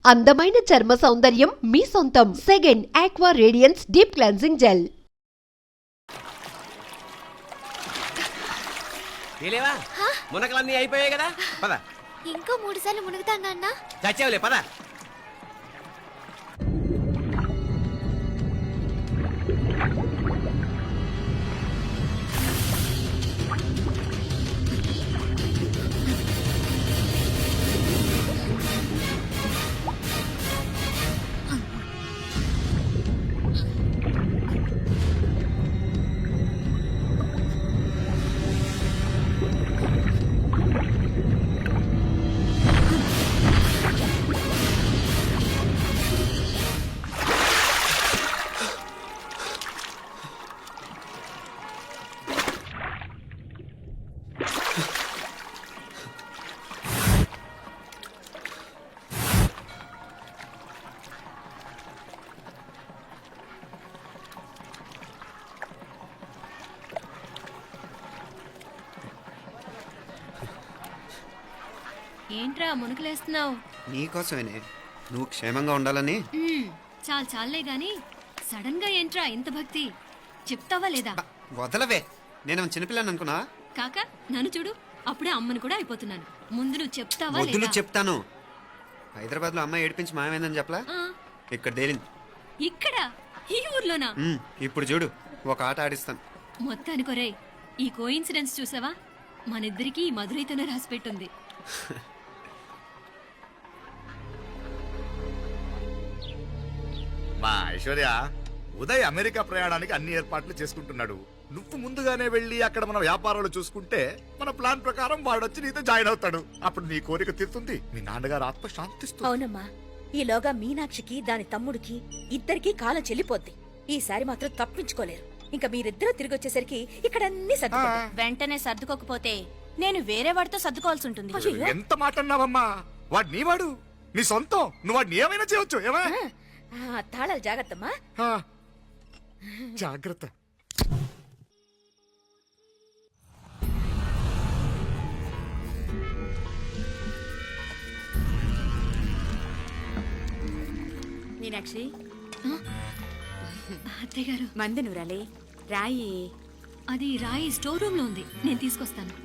అందమైన చర్మ సౌందర్యం మీ సొంతం. Second aqua radiance deep cleansing gel. ఏలేవా మునకలన్నీ అయిపోయాయి కదా, పద. ఇంకో 3 సార్లు మునుగుతా నాన్న. చచ్చావులే, పద. ఏంట్రా మునుకులేస్తున్నావు? నీకోసమేనే, నువ్వు క్షేమంగా ఉండాలని. చాలే గాని సడన్ గా ఏంట్రా ఇంత భక్తి? చెప్తావా లేదా? వదలవే, నేను చిన్నపిల్లని అనుకున్నా. కాక నన్ను చూడు, అప్పుడే అమ్మని కూడా అయిపోతున్నాను. ముందు నువ్వు చెప్తావా వద్దులు లేదా? చెప్తాను. హైదరాబాద్ లో అమ్మాయి ఏడిపించి మాయమైందని చెప్పలా, ఇక్కడ తేలింది. ఇక్కడ ఈ ఊర్లోనా? ఇప్పుడు చూడు, ఒక ఆట ఆడిస్తాను. మొత్తానికి ఒరేయ్, ఈ కోయిన్సిడెన్స్ చూసావా? మనిద్దరికి ఈ మధురైతోనే రాసిపెట్టుంది. మా ఐశ్వర్య, ఉదయ్ అమెరికా ప్రయాణానికి అన్ని ఏర్పాట్లు చేసుకుంటున్నాడు. నువ్వు ముందుగానే వెళ్ళి అక్కడ మన వ్యాపారాలు చూసుకుంటే మన ప్లాన్ ప్రకారం వాడొచ్చి నీతో జాయిన్ అవుతాడు. అప్పుడు నీ కోరిక తీరుతుంది, మీ నాన్నగారు ఆత్మ శాంతిస్తుంది. అవునమ్మా, ఈలోగా మీనాక్షికి దాని తమ్ముడికి ఇద్దరికి కాలం చెల్లిపోద్ది. ఈసారి మాత్రం తప్పించుకోలేరు. ఇంకా మీరిద్దరూ తిరిగి వచ్చేసరికి ఇక్కడ అన్ని వెంటనే సర్దుకోకపోతే నేను వేరే వాడితో సర్దుకోవాల్సి ఉంటుంది. ఎంత మాట అన్నావమ్మా? వాడు నీ వాడు, నీ సొంతం. నువ్వు వాడిని ఏమైనా చేయొచ్చు. ఏమా తాళాలు జాగ్రత్తమ్మా. జాగ్రత్త. మీనాక్షి, అత్తయ్య గారు, మందు నూరాలి. రాయి అది రాయి స్టోర్ రూమ్ లో ఉంది, నేను తీసుకొస్తాను.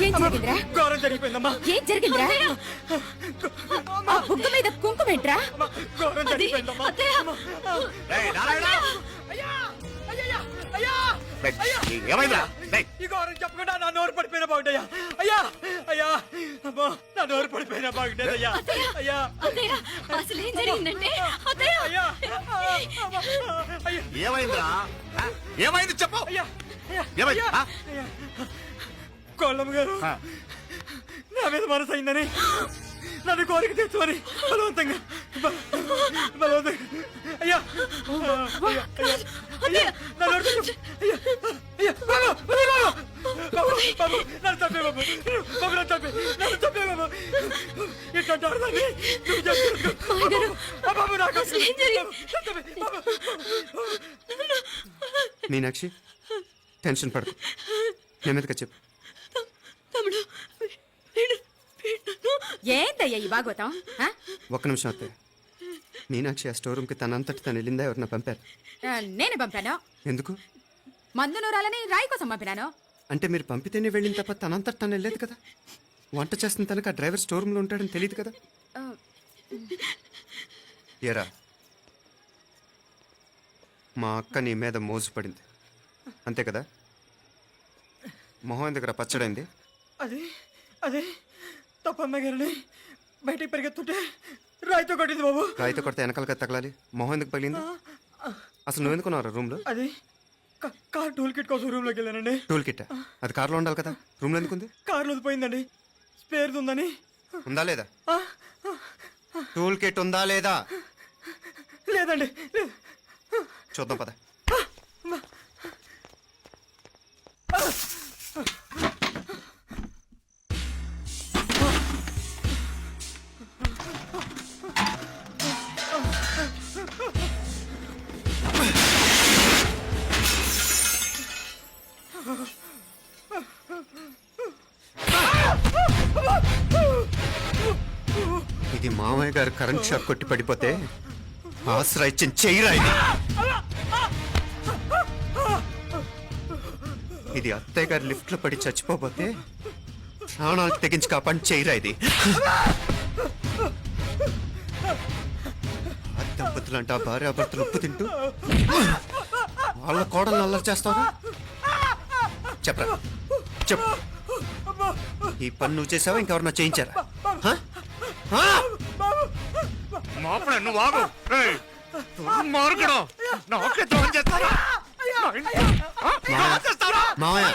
ఏం జరిగిందిరా? ఘోరం జరిగిపోయిందమ్మా. ఏం జరిగిందిరా? ఆ బుగ్గ మీద కుంకుమేంట్రా? ఘోరం జరిగిపోయిందమ్మా. ఏమైందా? ఈ ఘోరం చెప్పకుండా నా నోరు పడిపోయిన బాగుంటాయా? అయ్యా అయ్యా, అమ్మా, నా నోరు పడిపోయిన బాగుంటేదయ్యా. అయ్యా అత్తయ్య, అసలు ఏం జరిగిందంటే అత్తయ్య, అయ్యా, ఏమైందిరా? ఏమైంది చెప్పు. అయ్యా ఏమైంది? కోళ్ళమ్మ గారు నా మీద మనసు అయిందని, నన్ను కోరిక తెచ్చుకొని బలవంతంగా అయ్యా నన్ను తప్పే బాబు, నన్ను తప్పే బాబు. ఇట్లాంటి ఆడదాన్ని బాబు నాకు మీనాక్షి, టెన్షన్ పడకు, నెమ్మదిగా చెప్పు. ఏంటయ్యా ఈ బాగోతాం? ఒక్క నిమిషం అత్తయ్య. మీనాక్షి ఆ స్టోర్ రూమ్కి తనంతటి తను వెళ్ళిందా, ఎవరిన పంపారు? నేను పంపాను. ఎందుకు? మందు నూరాలని రాయి కోసం పంపినాను. అంటే మీరు పంపితేనే వెళ్ళిన తప్ప తనంతటి తను వెళ్ళలేదు కదా. వంట చేస్తున్న తనకు ఆ డ్రైవర్ స్టోర్ రూమ్లో ఉంటాడని తెలియదు కదా. ఏరా, మా అక్క నీ మీద మోజుపడింది అంతే కదా. మొహం దగ్గర పచ్చడైంది. అదే తప్పమ్మ గారిని బయటికి పరిగెత్తుంటే రాయితో కొట్టింది బాబు. రాయితో కొడితే వెనకాలగా తగలాలి, మొహం ఎందుకు పగిలింది? అసలు నువ్వు ఎందుకున్నారా రూమ్లో? అది కార్ టూల్ కిట్ కోసం రూమ్లోకి వెళ్ళానండి. టూల్ కిట్ అది కార్లో ఉండాలి కదా, రూమ్లో ఎందుకుంది? కార్లో పోయిందండి, స్పేర్ ఉందని ఉందా లేదా? టూల్ కిట్ ఉందా లేదా? లేదండి లేదు. చూద్దాం పద. ఇది మామయ్య గారు కరెంట్ షాక్ కొట్టి పడిపోతే ఆసరా ఇచ్చిన చెయ్యిరా ఇది. ఇది అత్తయ్య గారు లిఫ్ట్ లో పడి చచ్చిపోతే ప్రాణాలకు తెగించి కాపాడి చెయ్యిరా ఇది. ఆ దంపతులంట భార్యాభర్తలు ఉప్పు తింటూ వాళ్ళ కోడలు అల్లరి చేస్తారా? చెప్పరా చెప్పు. ఈ పని నువ్వు చేసావా ఇంకెవరన్నా చేయించారా? హ? హ? మాపడే నువ్వు ఆగు. ఏయ్, దుర్మార్గుడు. నాకే ద్రోహం చేస్తారా? మావయ్య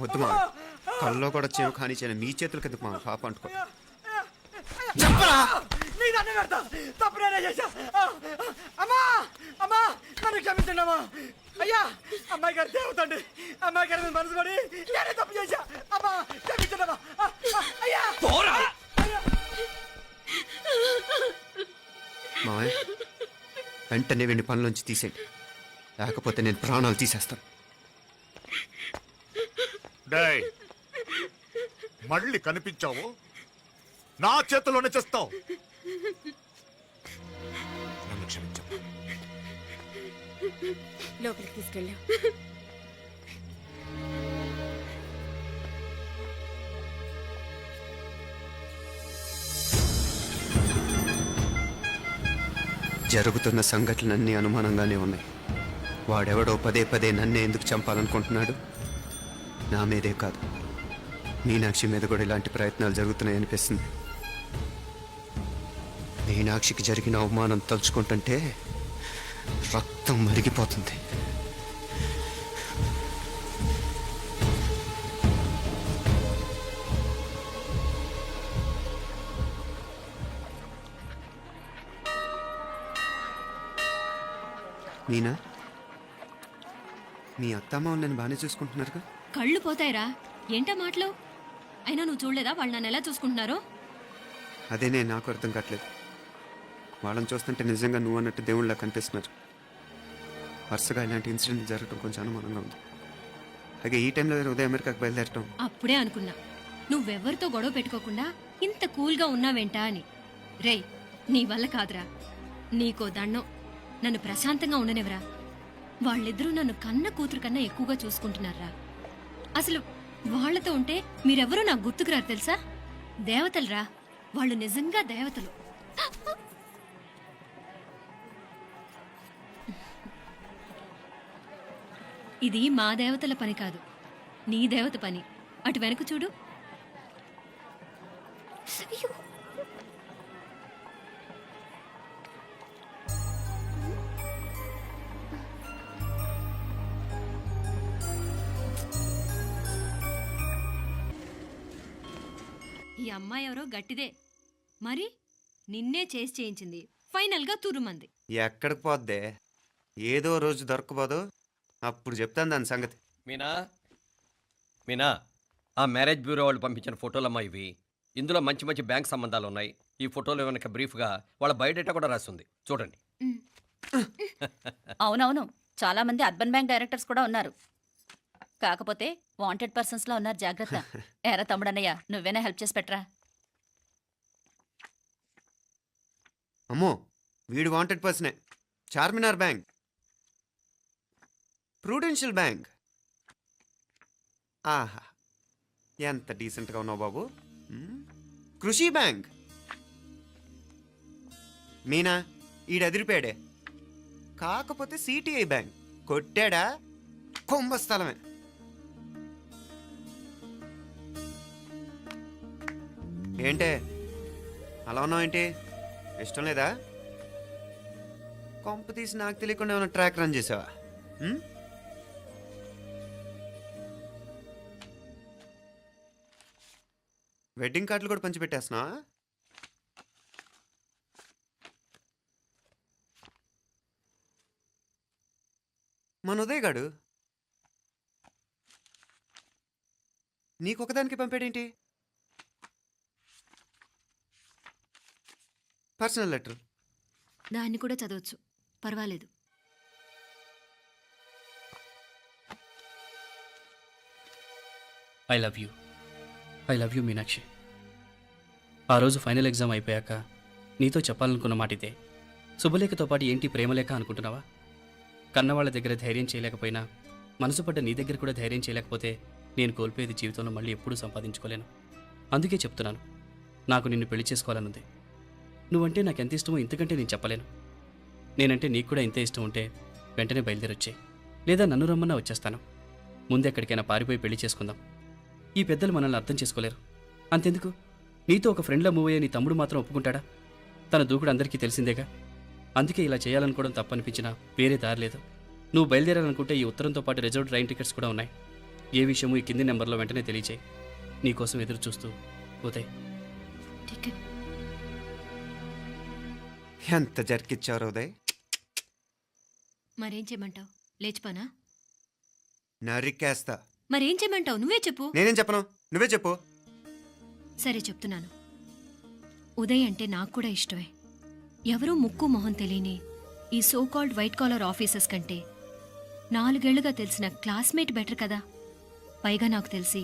వద్దు మావయ్య, కల్లో కూడా చేవు కానీ చేయను మీ చేతుల కింద మా పాప అంటుకో. చెప్పరా నీ దాన్ని పెడతా తప్పు నేనే చేశా. అమ్మా అమ్మా నన్ను క్షమించండి అమ్మా. అయ్యా అమ్మాయి గారు దేవతండి. అమ్మాయి గారి మీద మనసు పడి నేనే తప్పు చేశా. అమ్మా క్షమించండి అమ్మా. అయ్యా మావయ్య వెంటనే వీడిని పనిలోంచి తీసేయండి, లేకపోతే నేను ప్రాణాలు తీసేస్తాను. డేయ్, మళ్ళీ కనిపించావు నా చేతిలోనే చేస్తావు. నన్ను క్షమించు. లోపలికి తీసుకెళ్ళాం. జరుగుతున్న సంఘటనలన్నీ అనుమానంగానే ఉన్నాయి. వాడెవడో పదే పదే నన్నే ఎందుకు చంపాలనుకుంటున్నాడు? నా మీదే కాదు, మీనాక్షి మీద కూడా ఇలాంటి ప్రయత్నాలు జరుగుతున్నాయనిపిస్తుంది. మీనాక్షికి జరిగిన అవమానం తలుచుకుంటుంటే రక్తం మరిగిపోతుంది. మీనా, మీ అత్తమ్మ నన్ను బాగానే చూసుకుంటున్నారుగా? కళ్ళు పోతాయిరా, ఏంటా మాటలు? అయినా నువ్వు చూడలేదా వాళ్ళు నన్ను ఎలా చూసుకుంటున్నారో? అదేనే నాకు అర్థం కావట్లేదు. వాళ్ళని చూస్తుంటే నిజంగా నువ్వు అన్నట్టు దేవుళ్ళ కనిపిస్తున్నారు. వరుసగా ఇలాంటి ఇన్సిడెంట్ జరగడం కొంచెం అనుమానంగా ఉంది. అలాగే ఈ టైంలో ఉదయం అమెరికాకు బయలుదేరటం. అప్పుడే అనుకున్నా నువ్వెవరితో గొడవ పెట్టుకోకుండా ఇంత కూల్గా ఉన్నావేంటా అని. రేయ్, నీ వల్ల కాదురా. నీకో దండం, నన్ను ప్రశాంతంగా ఉండనివరా. వాళ్ళిద్దరూ నన్ను కన్న కూతురు కన్నా ఎక్కువగా చూసుకుంటున్నారా. అసలు వాళ్లతో ఉంటే మీరెవరూ నాకు గుర్తుకురారు తెలుసా? దేవతలరా వాళ్ళు, నిజంగా దేవతలు. ఇది మా దేవతల పని కాదు, నీ దేవత పని. అటు వెనక చూడు. అయ్యో, ఈ అమ్మాయి ఎవరో గట్టిదే మరి. నిన్నే చేసి చేయించింది, ఫైనల్గా తురుమంది. ఎక్కడికి పోద్దే? ఏదో రోజు దొరకబోదు, అప్పుడు చెప్తాను దాని సంగతి. మీనా, మీనా, ఆ మ్యారేజ్ బ్యూరో వాళ్ళు పంపించిన ఫోటోలమ్మా ఇవి. ఇందులో మంచి మంచి బ్యాంక్ సంబంధాలు ఉన్నాయి. ఈ ఫోటోలు వెనక బ్రీఫ్గా వాళ్ళ బయోడేటా కూడా రాస్తుంది, చూడండి. అవునవును, చాలా మంది అర్బన్ బ్యాంక్ డైరెక్టర్స్ కూడా ఉన్నారు. కాకపోతే వాంటెడ్ పర్సన్స్ లో ఉన్నారు, జాగ్రత్త. ఎరా తమ్ముడన్నయ్య, నువ్వేనా హెల్ప్ చేసి పెట్టరా. అమ్మో, వీడు వాంటెడ్ పర్సనే. Charminar bank, Prudential bank. ఆహా, ఎంత డీసెంట్గా ఉన్నావు బాబు. కృషి బ్యాంక్. మీనా, ఈడదిరిపాడే. కాకపోతే సిటిఐ బ్యాంక్ కొట్టాడా కుంభస్థలమే. ఏంటే అలా ఉన్నావు? ఏంటి ఇష్టం లేదా? కొంప తీసి నాకు తెలియకుండా ఏమైనా ట్రాక్ రన్ చేసావా? వెడ్డింగ్ కార్డులు కూడా పంచిపెట్టేస్తున్నా. మన ఉదయ్ గాడు నీకొకదానికి పంపాడేంటి? Personal letter. దాన్ని కూడా చదవచ్చు, పర్వాలేదు. I love you Meenakshi. ఆ రోజు ఫైనల్ ఎగ్జామ్ అయిపోయాక నీతో చెప్పాలనుకున్న మాట ఇదే. శుభలేఖతో పాటు ఏంటి ప్రేమలేఖ అనుకుంటున్నావా? కన్నవాళ్ళ దగ్గర ధైర్యం చేయలేకపోయినా మనసు పడ్డ నీ దగ్గర కూడా ధైర్యం చేయలేకపోతే నేను కోల్పోయేది జీవితంలో మళ్ళీ ఎప్పుడూ సంపాదించుకోలేను. అందుకే చెప్తున్నాను, నాకు నిన్ను పెళ్లి చేసుకోవాలనుంది. నువ్వంటే నాకు ఎంత ఇష్టమో ఇంతకంటే నేను చెప్పలేను. నేనంటే నీకు కూడా ఇంతే ఇష్టం ఉంటే వెంటనే బయలుదేరొచ్చాయి, లేదా నన్ను రమ్మన్నా వచ్చేస్తాను. ముందు ఎక్కడికైనా పారిపోయి పెళ్లి చేసుకుందాం. ఈ పెద్దలు మనల్ని అర్థం చేసుకోలేరు. అంతెందుకు, నీతో ఒక ఫ్రెండ్లా మూవ్ అయ్యే నీ తమ్ముడు మాత్రం ఒప్పుకుంటాడా? తన దూకుడు అందరికీ తెలిసిందేగా. అందుకే ఇలా చేయాలనుకోవడం తప్పనిపించినా వేరే దారి లేదు. నువ్వు బయలుదేరాలనుకుంటే ఈ ఉత్తరంతో పాటు రిజర్వ్ ట్రైన్ టికెట్స్ కూడా ఉన్నాయి. ఏ విషయమూ ఈ కింది నెంబర్లో వెంటనే తెలియచేయి. నీకోసం ఎదురు చూస్తూ ఉదయ్. టికెట్ ఎంత జరికిచ్చారు ఉదయ్. మరేం చేయమంటావు? లేచిపోనా? నరికేస్తా. మరేం చేయమంటావు? నువ్వే చెప్పు. నేనేం చెప్పను, నువ్వే చెప్పు. సరే చెప్తున్నాను. ఉదయ్ అంటే నాకు కూడా ఇష్టమే. ఎవరూ ముక్కు మొహం తెలియని ఈ so called white collar officers కంటే 4 ఏళ్లుగా తెలిసిన క్లాస్మేట్ బెటర్ కదా. పైగా నాకు తెలిసి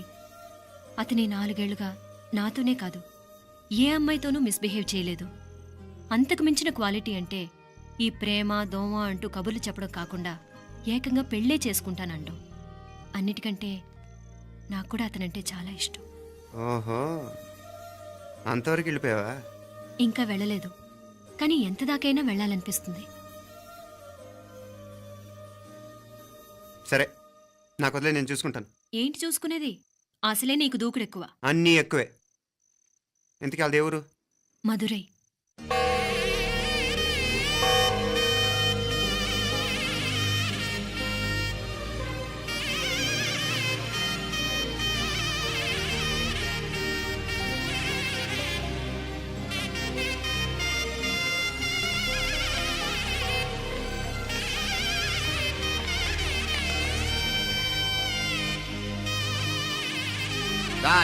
అతని 4 ఏళ్లుగా నాతోనే కాదు ఏ అమ్మాయితోనూ మిస్బిహేవ్ చేయలేదు. అంతకు మించిన క్వాలిటీ అంటే ఈ ప్రేమ దోమ అంటూ కబుర్లు చెప్పడం కాకుండా ఏకంగా పెళ్ళే చేసుకుంటానంటాం. అన్నిటికంటే నాకు కూడా అతనంటే చాలా ఇష్టం. ఓహో, అంతవరకు వెళ్ళిపోయావా? ఇంకా వెళ్ళలేదు, కానీ ఎంత దాకైనా వెళ్ళాలనిపిస్తుంది. సరే, నాకు వదిలే, నేను చూసుకుంటాను. ఏంటి చూసుకునేది? అసలే నీకు దూకుడెక్కువ. అన్నీ ఎక్కువే. ఇంతకీ వాళ్ళ దేవురు? మధురై.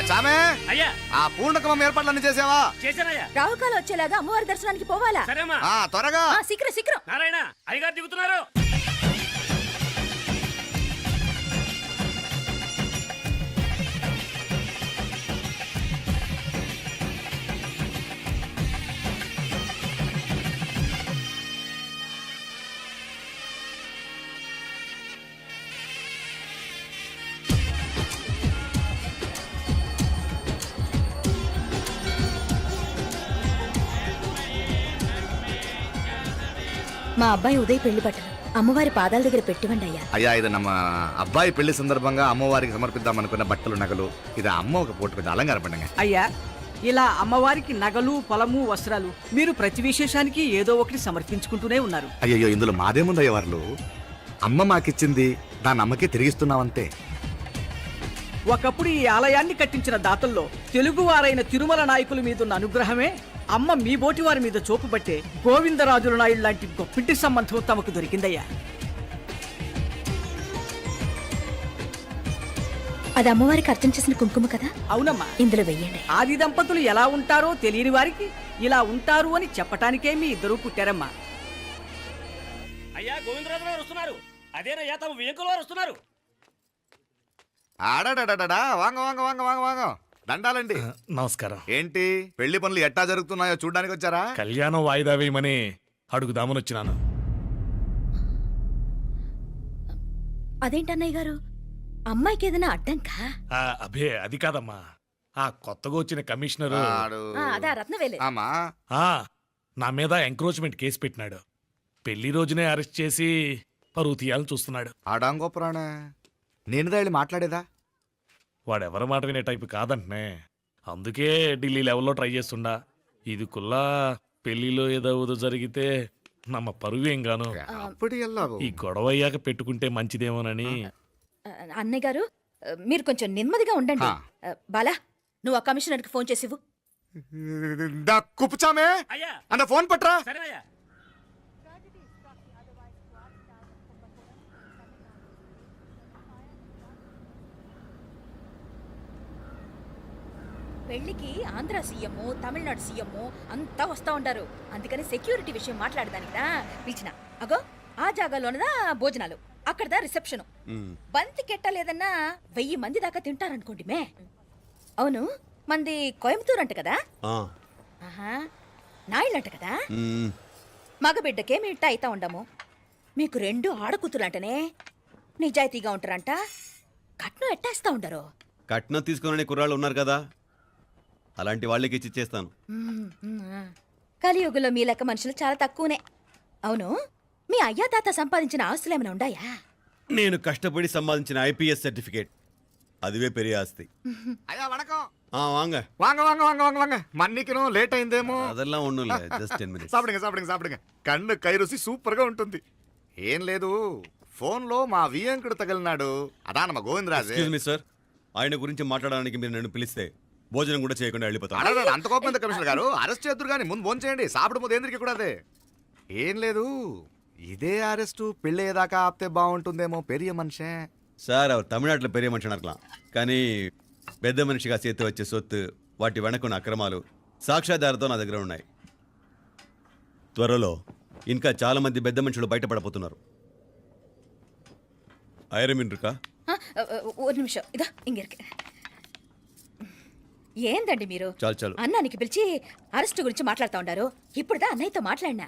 చామే అయ్యా, ఆ పూర్ణకమం ఏర్పాట్లన్నీ చేసావా? చేశానయ్యా. రాహుకాలం వచ్చేలాగా అమ్మవారి దర్శనానికి పోవాలా? సరేమ్మా. త్వరగా. శీఘ్రం శీఘ్రం. నారాయణ, అయ్యగారు దిగుతున్నారు. మా అబ్బాయి ఉదయ్ పెళ్లి బట్టలు అమ్మవారి పాదాల దగ్గర పెట్టివండి అయ్యా. అయ్యా, ఇది నమ్మ అబ్బాయి పెళ్లి సందర్భంగా అమ్మవారికి సమర్పిద్దాం అనుకున్న బట్టలు నగలు. ఇది అమ్మ ఒక పూట పెద్ద అలంకార పండుగ. అయ్యా, ఇలా అమ్మవారికి నగలు పొలము వస్త్రాలు మీరు ప్రతి విశేషానికి ఏదో ఒకటి సమర్పించుకుంటూనే ఉన్నారు. అయ్యో, ఇందులో మాదేముందయ్య వాళ్ళు. అమ్మ మాకిచ్చింది, దాన్ని అమ్మకే తిరిగిస్తున్నామంతే. ఒకప్పుడు ఈ ఆలయాన్ని కట్టించిన దాతల్లో తెలుగువారైన తిరుమల నాయకుల మీదున్న అనుగ్రహమే అమ్మ మీ బోటి వారి మీద చూపుబట్టే గోవిందరాజుల నాయుడు లాంటి గొప్పింటి సంబంధం తమకు దొరికిందయ్యా. అది అమ్మవారికి అర్చన చేసిన కుంకుమ కదా? అవునమ్మా, ఇందులో వెయ్యండి. ఆది దంపతులు ఎలా ఉంటారో తెలియని వారికి ఇలా ఉంటారు అని చెప్పటానికే మీ ఇద్దరూ పుట్టారమ్మా. అయ్యా, గోవిందరాజు గారు వస్తున్నారు. అదేనయ్యా, తమ వెంకుల వారు వస్తున్నారు. ఆడాడా వాంగ వాంగ వాంగ వాంగ వాంగ. దండాలండి. నమస్కారం. ఏంటి పెళ్లి పనులు ఎట్టా జరుగుతున్నాయో చూడడానికి వచ్చారా? కళ్యాణం వాయిదా వేయమని అడుగుదామని వచ్చినాను. అదేంటన్నయ్య గారు, అమ్మాయికి ఏదైనా అడ్డంకా? అభే అది కాదమ్మా, ఆ కొత్తగా వచ్చిన కమిషనరు అదా రత్నవేలే. ఆమా, నా మీద ఎంక్రోచ్మెంట్ కేసు పెట్టినాడు. పెళ్లి రోజునే అరెస్ట్ చేసి పరువు తీయాలని చూస్తున్నాడు. ఆడాంగో పురాణ. నేనుదా వెళ్ళి మాట్లాడేదా? వాడెవరి మాట వినే టైపు కాదంటనే. అందుకే ఢిల్లీ లెవెల్లో ట్రై చేస్తుండా. ఇది కుల్లా పెళ్లిలో ఏదో జరిగితే నమ్మ పరువేం గాను. ఈ గొడవ అయ్యాక పెట్టుకుంటే మంచిదేమోనని. అన్నయ్య గారు, మీరు కొంచెం నెమ్మదిగా ఉండండి. బాలా, నువ్వు ఆ కమిషనర్కి ఫోన్ చేసివు. దా కుప్పుచామే అన్న ఫోన్ పట్రా. పెళ్లికి ఆంధ్ర సీఎం, తమిళనాడు సీఎం అంతా వస్తా ఉంటారు. అందుకని సెక్యూరిటీ విషయం మాట్లాడదానికినా పిలిచిన. అగో ఆ జాగాలోనదా భోజనాలు, అక్కడదా రిసెప్షన్. బంతి కెట్టలేదన్నా 1000 మంది దాకా తింటారనుకోండి మే. అవును, మంది కోయంబత్తూర్ అంట కదా? ఆహా, నాయుళ్ళంట కదా? మగబిడ్డకే మీ ఇట్ట అయితా ఉండము. మీకు 2 ఆడకూతులంటనే నిజాయితీగా ఉంటారంట. కట్నం ఎట్టేస్తా ఉండరు. కట్నం తీసుకునే కుర్రాళ్ళు ఉన్నారు కదా, అలాంటి వాళ్ళకి ఇచ్చి చేస్తాను. కలియుగంలో మీ లెక్క మనుషులు చాలా తక్కువనే. అవును, మీ అయ్యా తాత సంపాదించిన ఆస్తులు ఏమైనా ఉన్నాయా? నేను కష్టపడి సంపాదించిన ఐపీఎస్ సర్టిఫికేట్, అదివే పెరిగే ఆస్తి. అయ్యా వణకం. వాంగ వాంగ వాంగ వాంగ వాంగ వాంగ మన్నికిను లేట్ అయిందేమో. అదెல்லாம் ఒన్నుం లే, జస్ట్ 10 minutes. సాப்பிடுங்க కన్ను కైరుసి సూపర్ గా ఉంటుంది. ఏం లేదు, ఫోన్ లో మా వియంకుడు తగిలినాడు, అదా నమ్మ గోవిందరాజు. ఎక్స్క్యూజ్ మీ సార్, ఆయన గురించి మాట్లాడడానికి మీరు నన్ను పిలిస్తే భోజనం కూడా చేయకుండా వెళ్ళిపోతాను. అడగ అంత కోపం ఎంత కమిషనర్ గారు, అరెస్ట్ చేద్దరు కానీ ముందు ఫోన్ చేయండి. సాపిడు ముందు ఎందుకు కూడా అదే. ఏం లేదు, ఇదే అరెస్టు పెళ్ళేదాకా ఆపితే బాగుంటుందేమో. పెరియ మనిషే సార్, அவர் தமிழ்நாட்டில் பெரிய మనిషి అనకలాం, కానీ పెద్ద మనిషిగా చేతి వచ్చే సొత్తు, వాటి వెనకున్న అక్రమాలు సాక్ష్యాధారతో నా దగ్గర ఉన్నాయి. త్వరలో ఇంకా చాలా మంది పెద్ద మనుషులు బయటపడబోతున్నారు. ఐరమిన్ రుకా ఒక నిమిషం, ఇదా ఇంక ఇருக்கு. ఏందండి మీరు చాలు చాలు అన్నానికి పిలిచి అరెస్ట్ గురించి మాట్లాడుతూ ఉండారు. ఇప్పుడుదా అన్నయ్యతో మాట్లాడినా.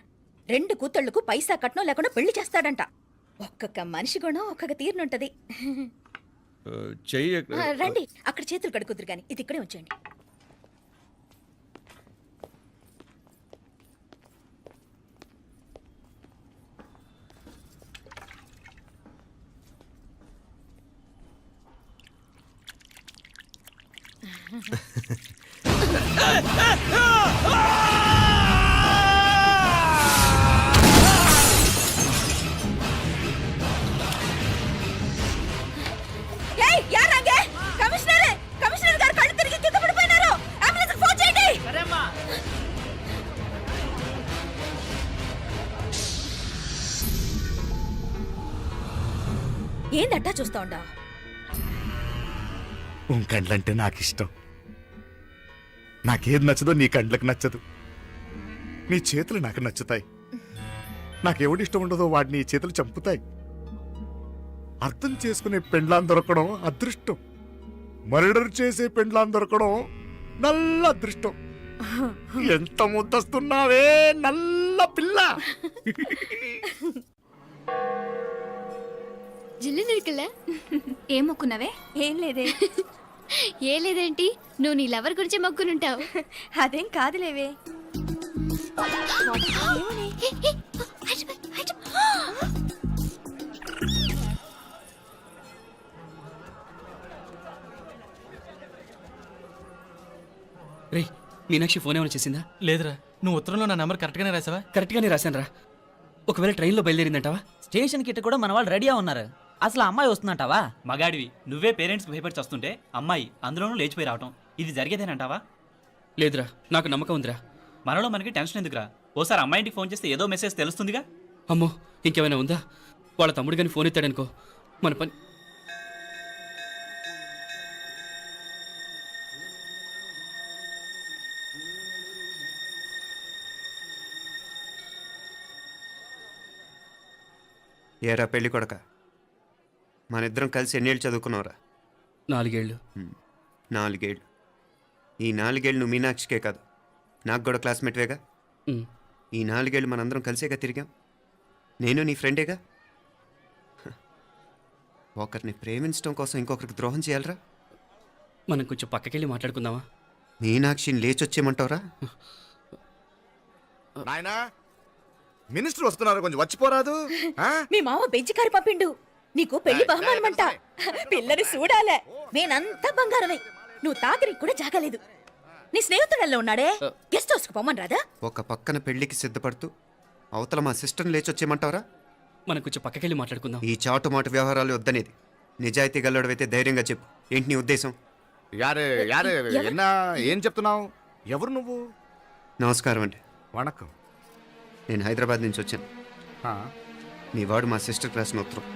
2 కూతుళ్లకు పైసా కట్నం లేకుండా పెళ్లి చేస్తాడంట. ఒక్కొక్క మనిషి గుణం ఒక్కొక్క తీరునుంటది. చెయ్యి రండి, అక్కడ చేతులు కడుకుదురు గాని ఇది ఇక్కడే ఉంచండి. కమిషనర్ గారు కళ్ళు తిరిగి కింద పడిపోయినారు. అంబులెన్స్ ఫోన్ చేయండి. ఏందట్టా చూస్తా ఉండా? కండ్లంటే నాకు ఇష్టం. నాకేది నచ్చదో నీ కండ్లకు నచ్చదు. నీ చేతులు నాకు నచ్చుతాయి. నాకెవడి ఇష్టం ఉండదో వాడిని నీ చేతులు చంపుతాయి. అర్థం చేసుకునే పెండ్లాం దొరకడం అదృష్టం. మర్డర్ చేసే పెండ్లాం దొరకడం నల్ల అదృష్టం. ఎంత ముద్దస్తున్నావే నల్ల పిల్ల. జిల్లు నిరుకులే ఏం మొక్కున్నావే? ఏం లేదే. ఏ లేదేంటి, నువ్వు నీ లవర్ గురించి మొక్కునుంటావు. అదేం కాదులేవే. రే, మీనాక్షి ఫోన్ ఏమైనా చేసిందా? లేదురా, నువ్వు ఉత్తరంలో నా నెంబర్ కరెక్ట్గానే రాసావా? కరెక్ట్గానే రాశాను రా. ఒకవేళ ట్రైన్లో బయలుదేరిందంటావా? స్టేషన్ కిட்ட కూడా మన వాళ్ళు రెడీగా ఉన్నారు. అసలు అమ్మాయి వస్తుందంటావా? మగాడివి నువ్వే పేరెంట్స్కి భయపడి వస్తుంటే అమ్మాయి అందులోనూ లేచిపోయి రావటం ఇది జరిగేదేనంటావా? లేదురా, నాకు నమ్మకం ఉందిరా. మనలో మనకి టెన్షన్ ఎందుకురా? ఓసారి అమ్మాయి ఇంటికి ఫోన్ చేస్తే ఏదో మెసేజ్ తెలుస్తుందిగా. అమ్మో, ఇంకేమైనా ఉందా? వాళ్ళ తమ్ముడు కానీ ఫోన్ ఎత్తాడనుకో, మన పని. ఏరా పెళ్ళి కొడక, మన ఇద్దరం కలిసి ఎన్నేళ్ళు చదువుకున్నావురా? 4 ఏళ్ళు. 4 ఏళ్ళు. ఈ 4 ఏళ్ళు నువ్వు మీనాక్షికే కాదు, నాకు కూడా క్లాస్మేట్వేగా. ఈ 4 ఏళ్ళు మనందరం కలిసేగా తిరిగాం. నేను నీ ఫ్రెండేగా. ఒకరిని ప్రేమించడం కోసం ఇంకొకరికి ద్రోహం చేయాలరా? మనం కొంచెం పక్కకెళ్ళి మాట్లాడుకుందామా? మీనాక్షిని లేచొచ్చేయమంటావురా? నాయనా, మినిస్టర్ వస్తున్నారు, కొంచెం వచ్చిపోరాదు. మీ మామ బెంచికారు పంపిండు. నీకు పెళ్లి బహుమానమంట. పిల్లని చూడాలే. నేనంతా బంగారమే. నువ్వు తాకరికి కూడా జాగలేదు. నీ స్నేహితుడల్లో ఉన్నాడే, గెస్ట్ హౌస్కి పొమ్మని రాదా? ఒక పక్కన పెళ్లికి సిద్ధపడుతూ అవతల మా సిస్టర్ని లేచొచ్చేయమంటావరా? మనం కొంచెం పక్కకెళ్ళి మాట్లాడుకుందాం. ఈ చాటు మాటు వ్యవహారాలు వద్దనేది. నిజాయితీ గల్లడవైతే ధైర్యంగా చెప్పు. ఏంటి నీ ఉద్దేశం? యారే యారే ఎన్నా ఏం చెప్తున్నావు? ఎవరు నువ్వు? నమస్కారం అండి. వణకం. నేను హైదరాబాద్ నుంచి వచ్చాను. ఆ, మీ వాడు మా సిస్టర్ రాసిన ఉత్తరం.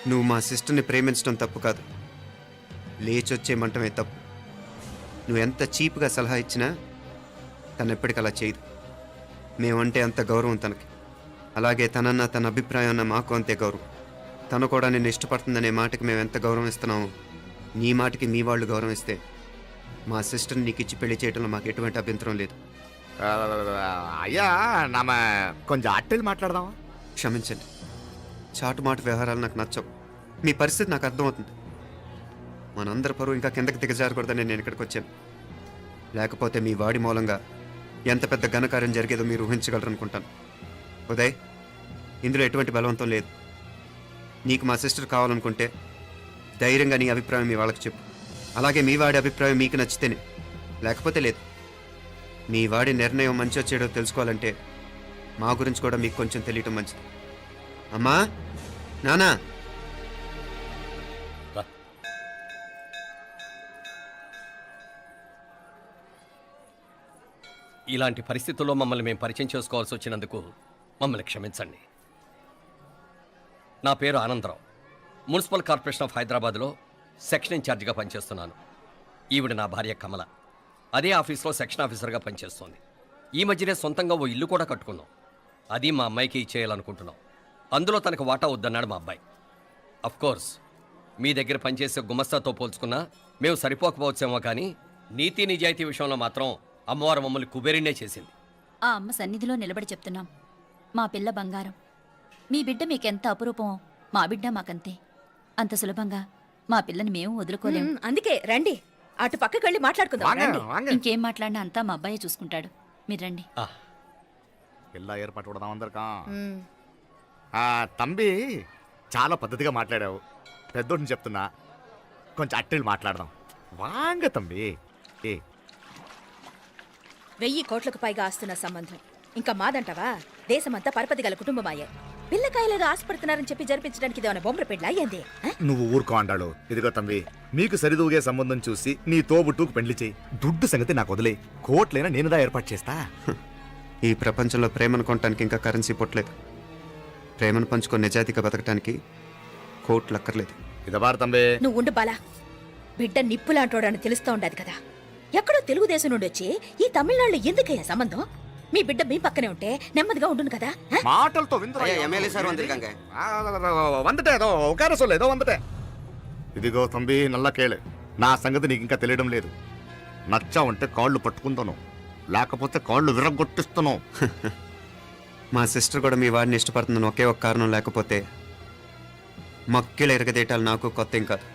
నువ్వు మా సిస్టర్ని ప్రేమించడం తప్పు కాదు, లేచొచ్చేయమంటమే తప్పు. నువ్వు ఎంత చీప్గా సలహా ఇచ్చినా తను ఎప్పటికీ అలా చేయదు. మేమంటే అంత గౌరవం తనకి, అలాగే తనన్న తన అభిప్రాయం అన్న మాకు అంతే గౌరవం. తను కూడా నిన్ను ఇష్టపడుతుందనే మాటకి మేము ఎంత గౌరవం ఇస్తున్నామో నీ మాటకి మీ వాళ్ళు గౌరవం ఇస్తే మా సిస్టర్ని నీకు ఇచ్చి పెళ్లి చేయడంలో మాకు ఎటువంటి అభ్యంతరం లేదు. అయ్యా నామ కొంచెం అట్టెలు మాట్లాడదామా? క్షమించండి, చాటుమాటు వ్యవహారాలు నాకు నచ్చవు. మీ పరిస్థితి నాకు అర్థమవుతుంది. మనందరి పరువు ఇంకా కిందకి దిగజారకూడదని నేను ఇక్కడికి వచ్చాను. లేకపోతే మీ వాడి మూలంగా ఎంత పెద్ద ఘనకార్యం జరిగేదో మీరు ఊహించగలరు అనుకుంటాను. ఉదయ్, ఇందులో ఎటువంటి బలవంతం లేదు. నీకు మా సిస్టర్ కావాలనుకుంటే ధైర్యంగా నీ అభిప్రాయం మీ వాళ్ళకి చెప్పు. అలాగే మీ వాడి అభిప్రాయం మీకు నచ్చితేనే, లేకపోతే లేదు. మీ వాడి నిర్ణయం మంచో చెడో తెలుసుకోవాలంటే మా గురించి కూడా మీకు కొంచెం తెలియటం మంచిది. అమ్మా, నానా, ఇలాంటి పరిస్థితుల్లో మమ్మల్ని మేము పరిచయం చేసుకోవాల్సి వచ్చినందుకు మమ్మల్ని క్షమించండి. నా పేరు ఆనందరావు. మున్సిపల్ కార్పొరేషన్ ఆఫ్ హైదరాబాద్లో సెక్షన్ ఇన్ఛార్జిగా పనిచేస్తున్నాను. ఈవిడ నా భార్య కమల. అదే ఆఫీస్లో సెక్షన్ ఆఫీసర్గా పనిచేస్తోంది. ఈ మధ్యనే సొంతంగా ఓ ఇల్లు కూడా కట్టుకున్నాం. అది మా అమ్మాయికి ఇచ్చేయాలనుకుంటున్నాం. అందులో తనకు వాటా వద్దన్నాడు మా అబ్బాయి. కోర్స్ మీ దగ్గర పనిచేసే గుమస్తాతో పోల్చుకున్నా మేము సరిపోకపోవచ్చేమో, కానీ నీతి నిజాయితీ విషయంలో మాత్రం అమ్మవారు మమ్మల్ని కుబేరినే చేసింది. ఆ అమ్మ సన్నిధిలో నిలబడి చెప్తున్నాం, మా పిల్ల బంగారం. మీ బిడ్డ మీకెంత అపురూపమో మా బిడ్డ మాకంతే. అంత సులభంగా మా పిల్లని మేము వదులుకోలేము. అందుకే రండి, అటు పక్కకి వెళ్ళి మాట్లాడుకుందాం. రండి. ఇంకేం మాట్లాడినా అంతా మా అబ్బాయే చూసుకుంటాడు. మీరు రండి. ఎలా ఏర్పాటు కొడదాం అందరికా? మ్, తంబి చాలా పద్ధతిగా మాట్లాడావు. పెద్దోడిని చెప్తున్నా, కొంచెం అట్టెలు మాట్లాడదాం. వాంగ తంబి. 1000 కోట్లకు పైగా ఆస్తున్న సంబంధం ఇంకా మాదంటావా? దేశమంతా పరపతి గల కుటుంబమాయే. పిల్లకాయలేదో ఆశపడుతున్నారని చెప్పి జరిపించడానికి ఇదేమైనా బొమ్మర పెళ్ళి అయ్యింది? నువ్వు ఊరుకో అండాడు. ఇదిగో తంబి, మీకు సరిదూగే సంబంధం చూసి నీ తోబుట్టుకు పెళ్లి చేయి. దుడ్డు సంగతి నాకు వదిలే. కోట్లైనా నేనుదా ఏర్పాటు చేస్తా. ఈ ప్రపంచంలో ప్రేమను కొనటానికి ఇంకా కరెన్సీ పుట్టలేదు. ప్రేమను పంచుకొని నిజాయితీగా బతకటానికి కోట్లు అక్కర్లేదు. ఇదబారు తంబే. నువ్వు ఉండు బాలా, బిడ్డ నిప్పులాంటోడని తెలుస్తూ ఉండదు కదా. ఎక్కడో తెలుగుదేశం నుండి వచ్చి ఈ తమిళనాడులో ఎందుకయ్యా సంబంధం? మీ బిడ్డ మీ పక్కనే ఉంటే నెమ్మదిగా ఉండును కదా. మాటలతో వందటే ఏదో ఒక ఏదో వందటే. ఇదిగో తంబి, నల్ల కేళే, నా సంగతి నీకు ఇంకా తెలియడం లేదు. నచ్చా ఉంటే కాళ్ళు పట్టుకుంటాను, లేకపోతే కాళ్ళు విరగొట్టిస్తాను. మా సిస్టర్ కూడా మీ వాడిని ఇష్టపడుతుందని ఒకే ఒక కారణం లేకపోతే మక్కిల ఎరగదేటాలు నాకు కొత్త ఏం కాదు.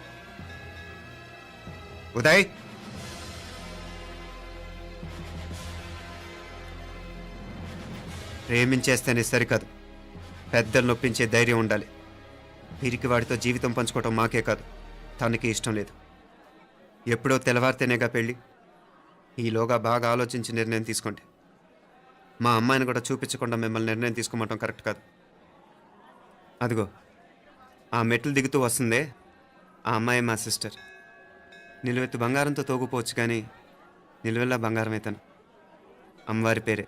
ఉదయ్, ప్రేమించేస్తేనే సరికాదు, పెద్దలు నొప్పించే ధైర్యం ఉండాలి. పిరికి వాడితో జీవితం పంచుకోవటం మాకే కాదు, తనకి ఇష్టం లేదు. ఎప్పుడో తెల్లవారితేనేగా పెళ్ళి. ఈలోగా బాగా ఆలోచించి నిర్ణయం తీసుకోండి. మా అమ్మాయిని కూడా చూపించకుండా మిమ్మల్ని నిర్ణయం తీసుకోమంటాం కరెక్ట్ కాదు. అదిగో ఆ మెట్లు దిగుతూ వస్తుందే, ఆ అమ్మాయి మా సిస్టర్. నిలువెత్తు బంగారంతో తోగుపోవచ్చు, కానీ నిలువెల్లా బంగారం అవుతాను. అమ్మవారి పేరే.